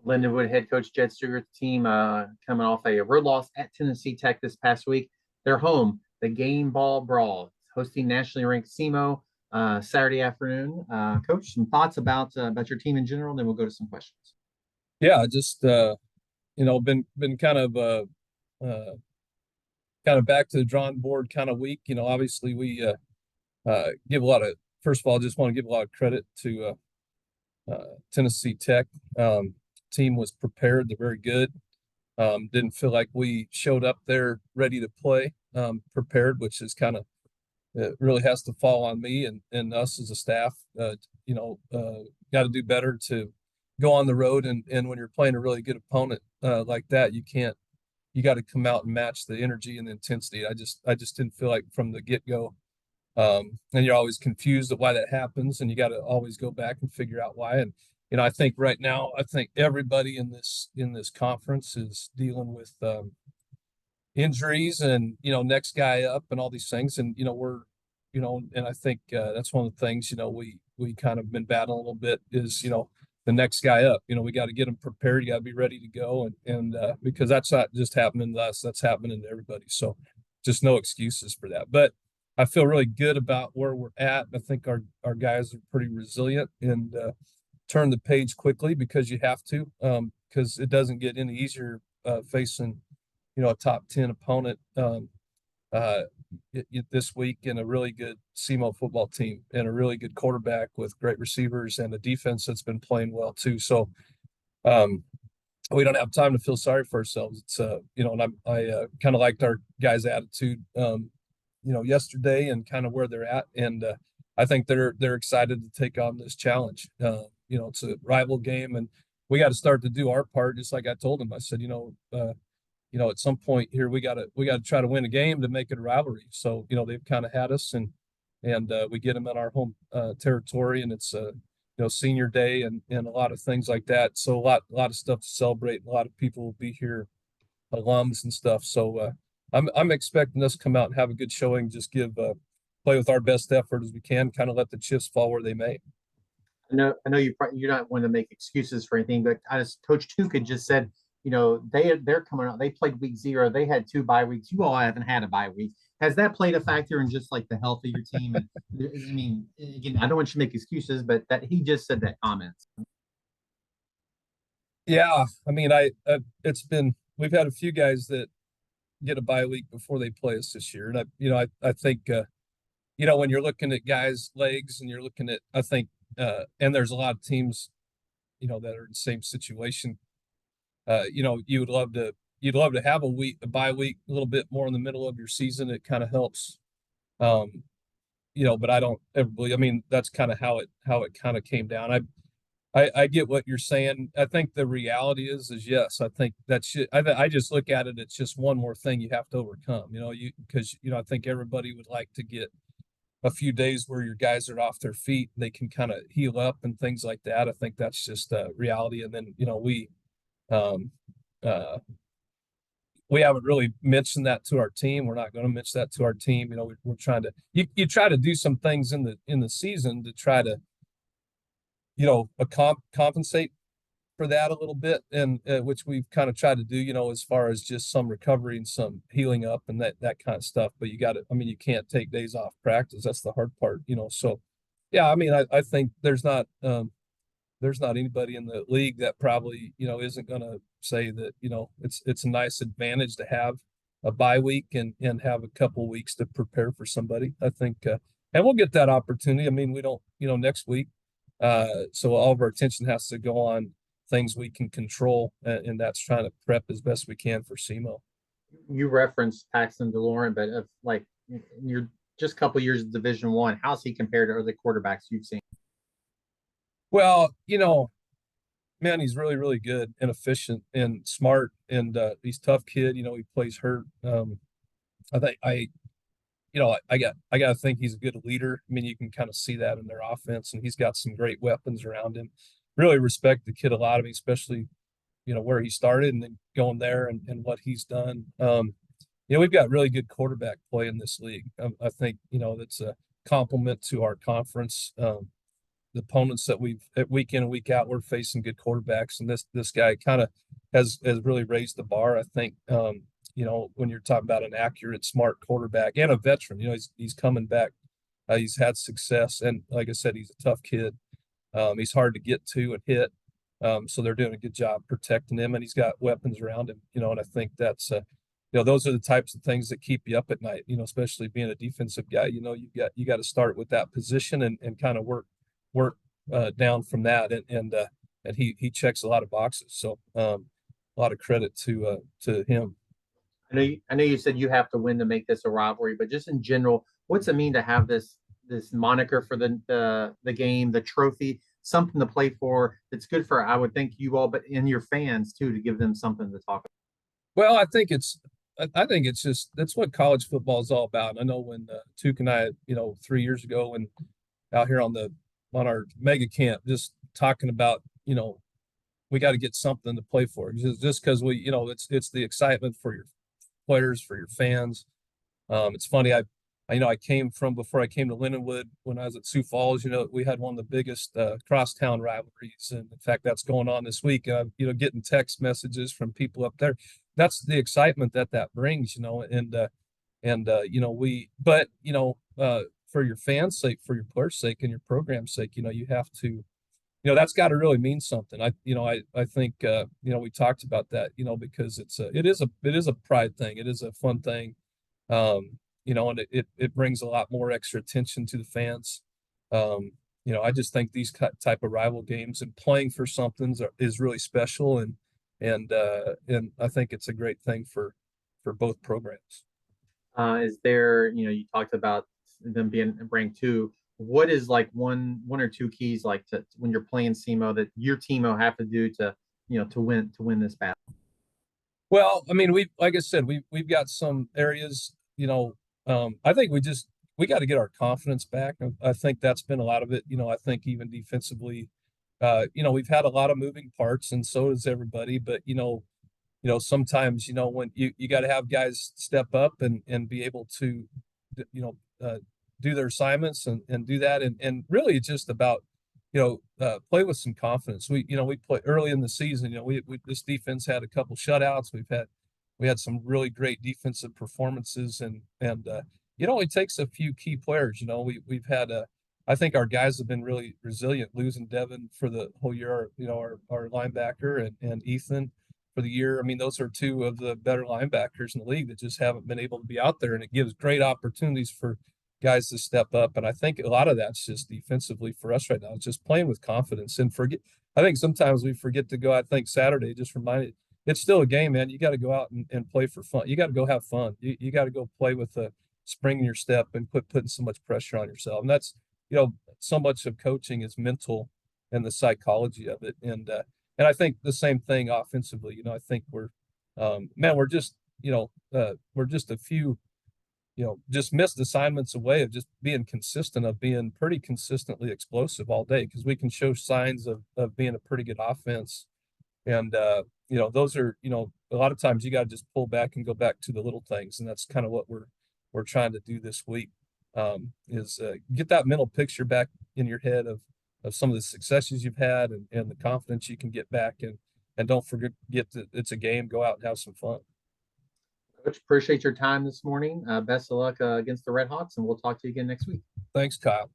Lindenwood head coach Jed Stugart's team coming off a road loss at Tennessee Tech this past week. They're home. The Game Ball Brawl, hosting nationally ranked SEMO Saturday afternoon. Coach, some thoughts about your team in general, then we'll go to some questions. Yeah, just been uh, kind of back to the drawing board kind of week. Obviously we give a lot of first of all, just want to give a lot of credit to Tennessee Tech. Team was prepared; they're very good. Didn't feel like we showed up there ready to play, prepared, which is kind of it really has to fall on me and us as a staff. Got to do better to go on the road and when you're playing a really good opponent like that, you got to come out and match the energy and the intensity. I just didn't feel like from the get go. And you're always confused at why that happens, and you got to always go back and figure out why. And I think right now, I think everybody in this conference is dealing with injuries and next guy up and all these things, and and I think that's one of the things we kind of been battling a little bit is the next guy up. We got to get them prepared. You got to be ready to go, and because that's not just happening to us, that's happening to everybody. So just no excuses for that. But I feel really good about where we're at. I think our guys are pretty resilient and turn the page quickly because you have to, because it doesn't get any easier facing a top 10 opponent uh, this week, and a really good SEMO football team and a really good quarterback with great receivers and a defense that's been playing well too. So um, we don't have time to feel sorry for ourselves. It's and I kind of liked our guys' attitude yesterday and kind of where they're at, and I think they're excited to take on this challenge. It's a rival game, and we got to start to do our part. Just like I told them, I said, at some point here we got to try to win a game to make it a rivalry. So they've kind of had us, and we get them in our home territory, and it's senior day and a lot of things like that. So a lot of stuff to celebrate. A lot of people will be here, alums and stuff. So I'm expecting us to come out and have a good showing. Just play with our best effort as we can. Kind of let the chips fall where they may. I know you're not want to make excuses for anything, but as Coach Tuca just said, they're coming out. They played week 0. They had 2 bye weeks. You all haven't had a bye week. Has that played a factor in just like the health of your team? And I mean, again, I don't want you to make excuses, but that he just said that comments. Yeah, I mean, it's been we've had a few guys that get a bye week before they play us this year, and I think when you're looking at guys' legs and you're looking at I think and there's a lot of teams that are in the same situation. You'd love to have a bye week a little bit more in the middle of your season. It kind of helps. Um, but I don't ever believe. I mean, that's kind of how it kind of came down. I get what you're saying. I think the reality is yes. I think that should. I just look at it. It's just one more thing you have to overcome. Because I think everybody would like to get a few days where your guys are off their feet, they can kind of heal up and things like that. I think that's just reality. And then um, uh, we haven't really mentioned that to our team. We're not going to mention that to our team. We're trying to you try to do some things in the season to try to compensate for that a little bit, and which we've kind of tried to do, as far as just some recovery and some healing up and that kind of stuff. But I mean, you can't take days off practice. That's the hard part. So, yeah, I mean, I think there's not anybody in the league that probably isn't going to say that it's a nice advantage to have a bye week and have a couple weeks to prepare for somebody. I think, and we'll get that opportunity. I mean, we don't next week, so all of our attention has to go on things we can control, and that's trying to prep as best we can for SEMO. You referenced Paxton DeLorean, but if like in your just a couple years of Division One, how's he compared to other quarterbacks you've seen? Well, man, he's really, really good and efficient and smart, and he's a tough kid. He plays hurt. I think I got to think he's a good leader. I mean, you can kind of see that in their offense, and he's got some great weapons around him. Really respect the kid a lot. I mean, especially where he started and then going there and what he's done. We've got really good quarterback play in this league. I think that's a compliment to our conference. the opponents that we've at week in and week out, we're facing good quarterbacks, and this guy kind of has really raised the bar. I think when you're talking about an accurate, smart quarterback and a veteran, he's coming back. He's had success, and like I said, he's a tough kid. He's hard to get to and hit. So they're doing a good job protecting him, and he's got weapons around him. And I think that's those are the types of things that keep you up at night. Especially being a defensive guy. You got to start with that position and kind of work down from that. And he checks a lot of boxes. So a lot of credit to him. I know you said you have to win to make this a rivalry, but just in general, what's it mean to have this moniker for the game, the trophy, something to play for that's good for, I would think, you all, but in your fans too, to give them something to talk about? Well, I think it's just that's what college football is all about. I know when Tuke and I, 3 years ago, and out here on our mega camp, just talking about, we got to get something to play for, just because it's the excitement for your players, for your fans. It's funny. I came from, before I came to Lindenwood, when I was at Sioux Falls, we had one of the biggest crosstown rivalries. And in fact, that's going on this week. Getting text messages from people up there. That's the excitement that brings, for your fans' sake, for your players' sake, and your program's sake, you have to, that's got to really mean something. I think, we talked about that, because it is a pride thing. It is a fun thing. And it brings a lot more extra attention to the fans. I just think these type of rival games and playing for something is really special, and I think it's a great thing for both programs. Is there, you talked about them being ranked two. What is like one or two keys, like, to when you're playing SEMO, that your team will have to do to win this battle? Well, I mean, like I said, we've got some areas, I think we got to get our confidence back. I think that's been a lot of it. I think even defensively, we've had a lot of moving parts, and so does everybody. But sometimes when you got to have guys step up and be able to, do their assignments and do that, and really it's just about play with some confidence. We play early in the season. We this defense had a couple shutouts. We had some really great defensive performances, and it takes a few key players. We've had I think our guys have been really resilient, losing Devin for the whole year. Our linebacker and Ethan for the year. I mean, those are two of the better linebackers in the league that just haven't been able to be out there, and it gives great opportunities for guys to step up. And I think a lot of that's just defensively for us right now. It's just playing with confidence and forget. I think sometimes we forget to go. I think Saturday just reminded. It's still a game, man. You got to go out and play for fun. You got to go have fun. You got to go play with a spring in your step and putting so much pressure on yourself. And that's, so much of coaching is mental and the psychology of it. And I think the same thing offensively. I think we're just a few, just missed assignments away of just being consistent, of being pretty consistently explosive all day, because we can show signs of being a pretty good offense. And those are, a lot of times you got to just pull back and go back to the little things, and that's kind of what we're trying to do this week. Is get that mental picture back in your head of some of the successes you've had, and the confidence you can get back, and don't forget that it's a game. Go out and have some fun. Coach, appreciate your time this morning. Best of luck against the Red Hawks, and we'll talk to you again next week. Thanks, Kyle.